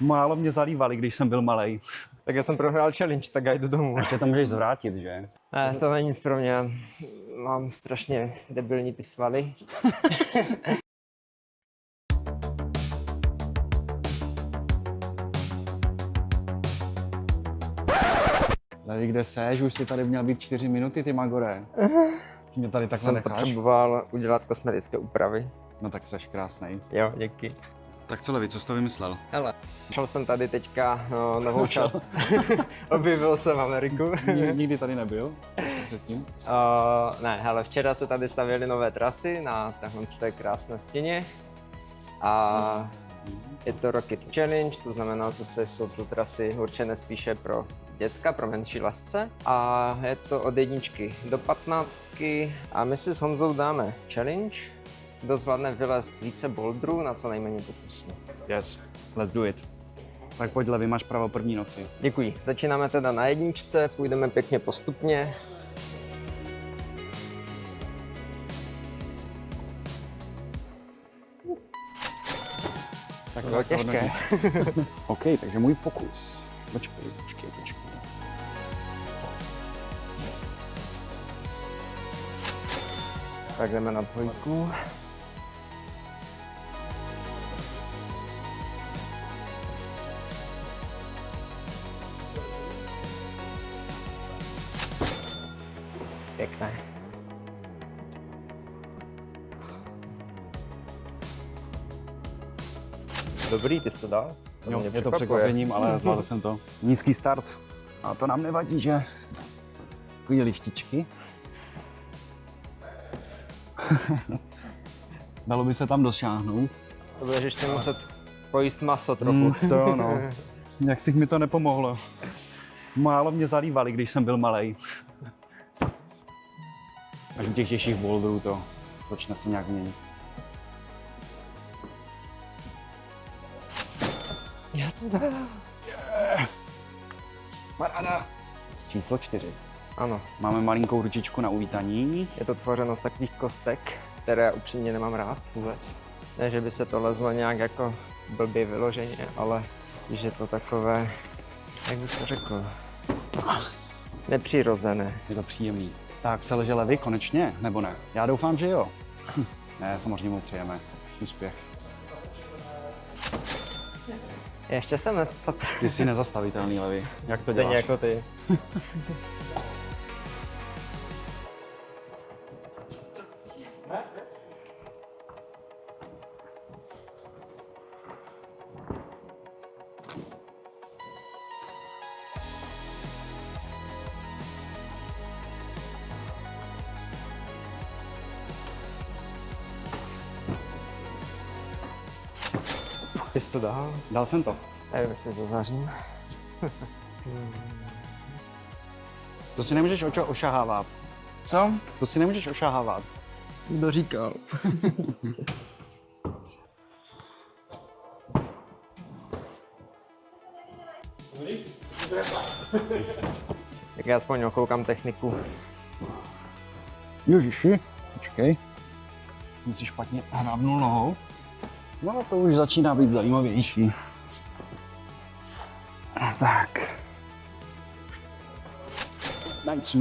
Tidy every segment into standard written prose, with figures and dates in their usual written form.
Málo mě zalívali, když jsem byl malej. Tak já jsem prohrál challenge, tak já jdu domů. Ještě to můžeš zvrátit, že? Ne, to není nic pro mě. Mám strašně debilní ty svaly. Levi, kde seš? Už si tady měl být 4 minuty, ty Magore. Ty mě tady takhle Jsem necháš? potřeboval udělat kosmetické úpravy. No tak seš krásnej. Jo, díky. Tak co, Levi, co jsi to vymyslel? Hele, šel jsem tady teďka novou část. Objevil jsem Ameriku. Nikdy tady nebyl předtím? Ne, hele, včera se tady stavěly nové trasy na téhle krásné stěně. A je to Rocket Challenge, to znamená, zase jsou tu trasy určené spíše pro děcka, pro menší lesce. A je to od 1 do 15. A my si s Honzou dáme challenge. Kdo zvládne vylézt více boulderů na co nejméně pokusů. Yes, let's do it. Tak pojď, Levi, máš právo první noci. Děkuji. Začínáme teda na 1, půjdeme pěkně postupně. Tak Bylo těžké. OK, takže můj pokus. Počkej. Tak jdeme na 2. Pěkné. Dobrý, ty jsi to dal? Jo, mě je to překvapuje. překvapením, ale zvládl jsem to. Nízký start. A to nám nevadí, že? Takový lištičky. Dalo by se tam dosáhnout. To budeš ještě muset pojíst maso trochu. To jo, no. Jak si mi to nepomohlo. Málo mě zalívali, když jsem byl malej. Až u těch těžších boulderů to začne se nějak měnit. Já to dám. Paráda. Číslo 4. Ano, Máme malinkou ručičku na uvítání. je to tvořeno z takových kostek, které upřímně nemám rád vůbec. Ne, že by se to lezlo nějak jako blbě vyloženě, ale spíš je to takové, jak bych to řekl, nepřirozené. Je to příjemný. Tak se leže Levi konečně, nebo ne? Já doufám, že jo. Ne, samozřejmě mu přejeme úspěch. Ještě jsem nespad. Ty jsi nezastavitelný, Levi. Jak to Stejně děláš? jako ty. Ty jsi to dal? Dal jsem to. Nevím, jestli zazářím. To si nemůžeš ošahávat. Co? To si nemůžeš ošahávat. Kdo říkal? Tak já aspoň okoukám techniku. Ježiši, počkej. Jsem si špatně hrábnul nohou. No to už začíná být zajímavější. Tak. Nice.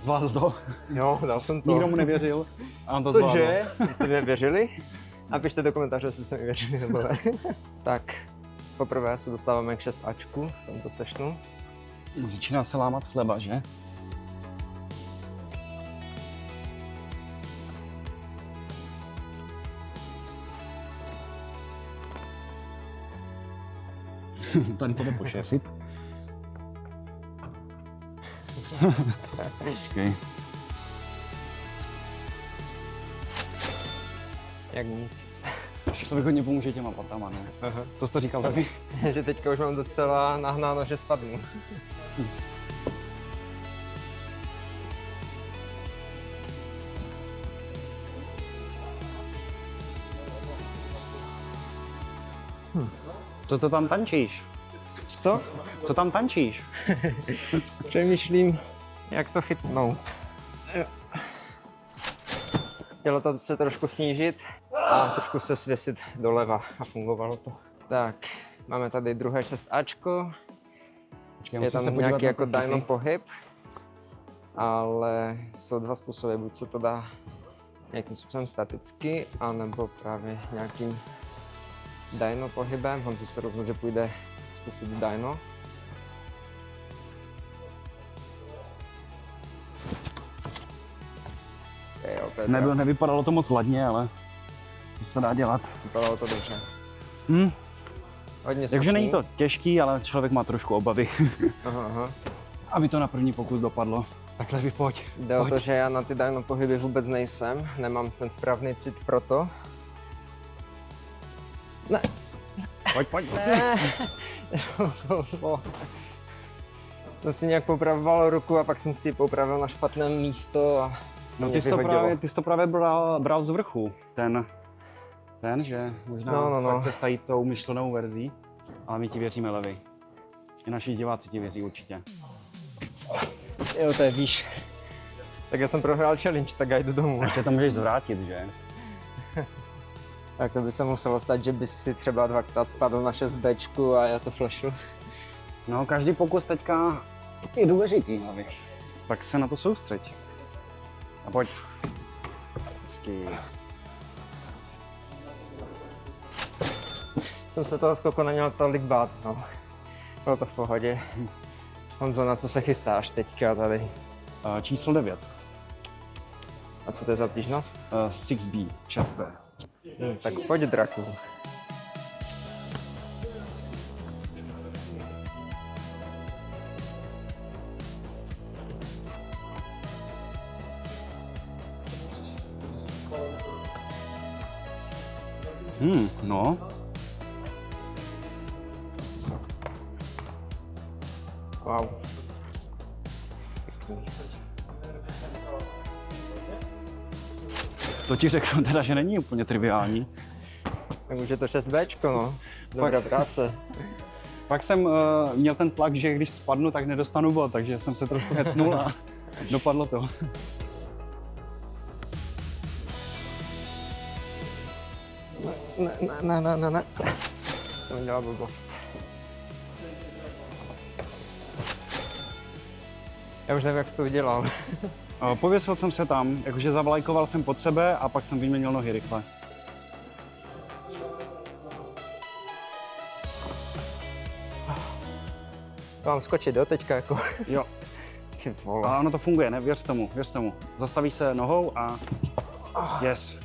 Zvládl to. Jo, dal jsem to. Nikdo mu nevěřil. A on to zvládl. Cože? Vy jste mi věřili? Napište do komentářů, jestli jste mi věřili nebo ne. Tak, poprvé se dostáváme k 6Ačku v tomto sessionu. Začíná se lámat chleba, že? Tady to jde pošéfit. Počkej. Jak nic. To mi hodně pomůže těma patama, no. Co jsi to říkal, Levi? Že teďka už mám docela nahnáno, že spadnu. Co to tam tančíš? Co? Co tam tančíš? Přemýšlím, jak to chytnout. Chtělo to se trošku snížit a trošku se svěsit doleva a fungovalo to. Tak, máme tady druhé 6Ačko. Počkej, Je musím se tam podívat nějaký na jako ty chyty. dyno pohyb, ale jsou dva způsoby, buď se to dá nějakým způsobem staticky, anebo právě nějakým dyno pohybem. Honza se rozhodl, že půjde zkusit dyno. Jo, Nevypadalo to moc ladně, ale to se dá dělat. vypadalo to dobře. Hodně Takže slušný. není to těžký, ale člověk má trošku obavy. Aha. Aby to na první pokus dopadlo. Takhle pojď. Jde o to, že já na ty dyno pohyby vůbec nejsem, nemám ten správný cit pro to. Ne. Pojď. Ne. Jsem si nějak popravoval ruku a pak jsem si ji popravil na špatném místo a No mě ty jsi vyhodilo. to právě bral z vrchu. Ten, že možná No. fakt cesta jít tou myšlenou verzí, ale my ti věříme, Levi. I naši diváci ti věří určitě. Jo, to je víš. Tak já jsem prohrál challenge, tak já jdu domů. Ještě to můžeš zvrátit, že? Tak to by se muselo stát, že bys si třeba dvakrát spadl na 6Bčku a já to flashu. No, každý pokus teďka je důležitý, Levi. Tak se na to soustřeď. A pojď. Hezky. Jsem se toho skoku neměl tolik bát, no. Bylo to v pohodě. Honzo, na co se chystáš teďka tady? Číslo 9. A co to je za obtížnost? 6B, 6B. Tak pojď, draku. No. Wow. To ti řeknu teda, že není úplně triviální. Tak už je to 6Bčko, no. Dobrá práce. Pak jsem měl ten tlak, že když spadnu, tak nedostanu bod, takže jsem se trošku hecnul a dopadlo to. Ne. Jsem udělal blbost. Já už nevím, jak jsi to udělal. Pověsil jsem se tam, jakože zavlajkoval jsem pod sebe a pak jsem vyměnil nohy rychle. Mám skočit, jo, teďka jako. Jo. Ty vole. A ono to funguje, ne? Věř tomu. Zastavíš se nohou a yes.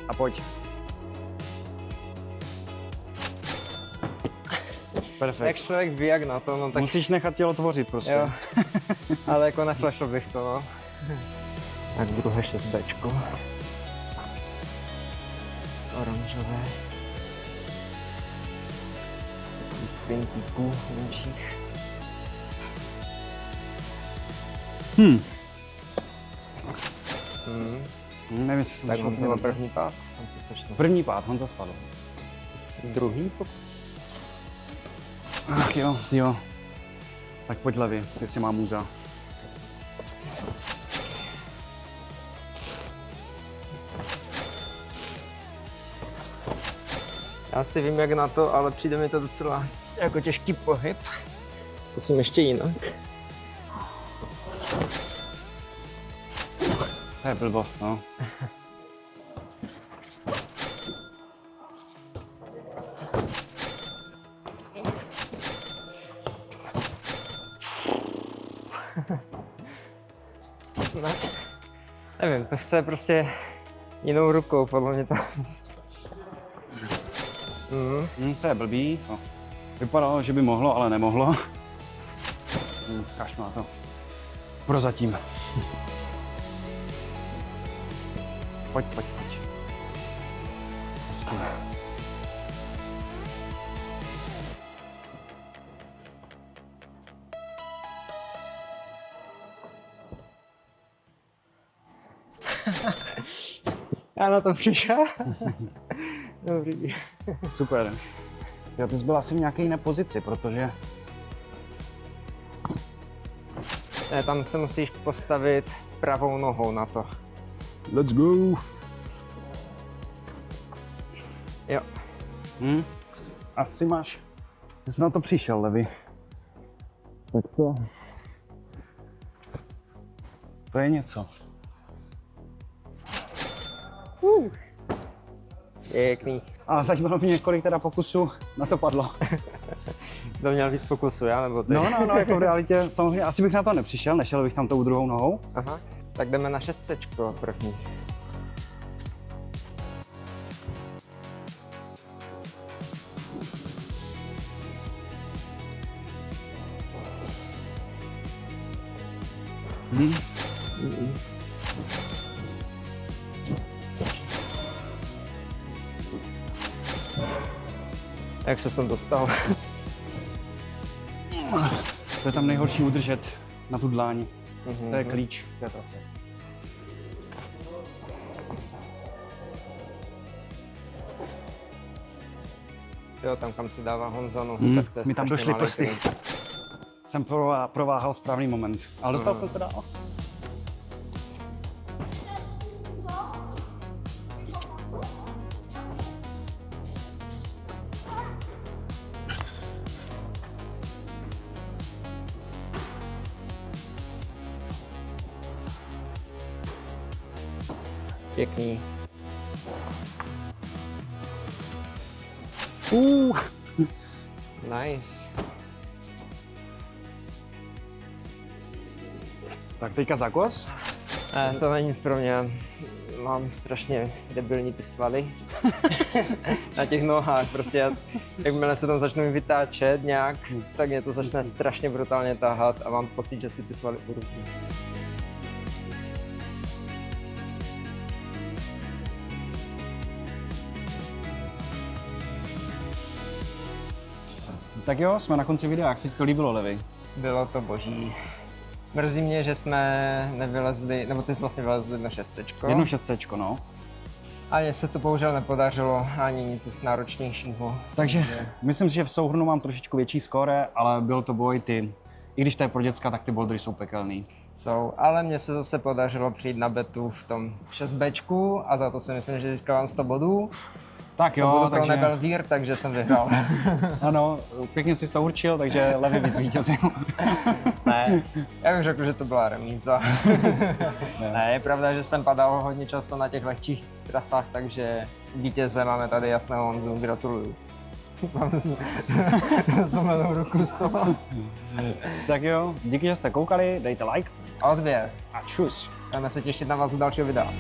A pojď. Perfekt. Jak člověk ví, jak na to, no tak Musíš nechat tělo tvořit prostě. jo. Ale jako neflashl bych to, no. Tak druhé 6Bčko. Oranžové. Kvintíků menších. Nevím, jestli Tak to on šlo má první pád. Tam to sešlo. První pád, Honza spadl. Druhý pokus. Ach jo. Tak pojď, Levi, ty si má muza. Já si vím, jak na to, ale přijde mi to docela jako těžký pohyb. Zkusím ještě jinak. To je blbost, no. Ne. Nevím, to chce prostě jinou rukou, podle mě to. To je blbý. No. Vypadalo, že by mohlo, ale nemohlo. Kašlu na to. Prozatím. Pojď. Hezky. Já na to přišel. Dobrý. Super. Jo, ty jsi byl asi v nějaké jiné pozici, protože... Ne, tam se musíš postavit pravou nohou na to. Let's go! Jo. Asi máš... Jsi na to přišel, Levi. Tak to... To je něco. Pěkný. A zajímalo mě, kolik teda pokusů na to padlo. To měl víc pokusů, já nebo ty? No, jako v realitě samozřejmě asi bych na to nepřišel, nešel bych tam tou druhou nohou. Aha. Tak jdeme na 600 první. Jak se tam dostal? To je tam nejhorší udržet na tu dláni. To je klíč té trasy. Jo, tam kam se dává Honza nohu, tak to je Mi tam strašně došly malý prsty. klíč. Jsem prováhal správný moment, ale dostal jsem se dál. Pěkný. Nice. Tak teďka zakos. Ne, to není nic pro mě. Mám strašně debilní ty svaly na těch nohách. Prostě jakmile se tam začnou vytáčet nějak, tak mě to začne strašně brutálně tahat a mám pocit, že si ty svaly urvím. Tak jo, jsme na konci videa, jak se ti to líbilo, Levi? Bylo to boží. Mrzí mě, že jsme nevylezli, nebo ty jsi vlastně vylezli na 600. Jedno 600, no. A mně se to bohužel nepodařilo, ani nic náročnějšího. Takže myslím si, že v souhrnu mám trošičku větší skóre, ale byl to boj ty. I když to je pro děcka, tak ty bouldery jsou pekelný. Jsou, ale mně se zase podařilo přijít na betu v tom 6Bčku a za to si myslím, že získávám 100 bodů. Tak jo, pro takže... Nebelvír, takže jsem vyhrál. Ano, pěkně jsi to určil, takže Levi vyzvítězil. Ne, já bych řekl, že to byla remíza. Ne, je pravda, že jsem padal hodně často na těch lehčích trasách, takže vítěze máme tady jasného Honzu, gratuluju. Mám zlomenou ruku z toho. Tak jo, díky, že jste koukali, dejte like A odběr. a čus. Budeme se těšit na vás u dalšího videa.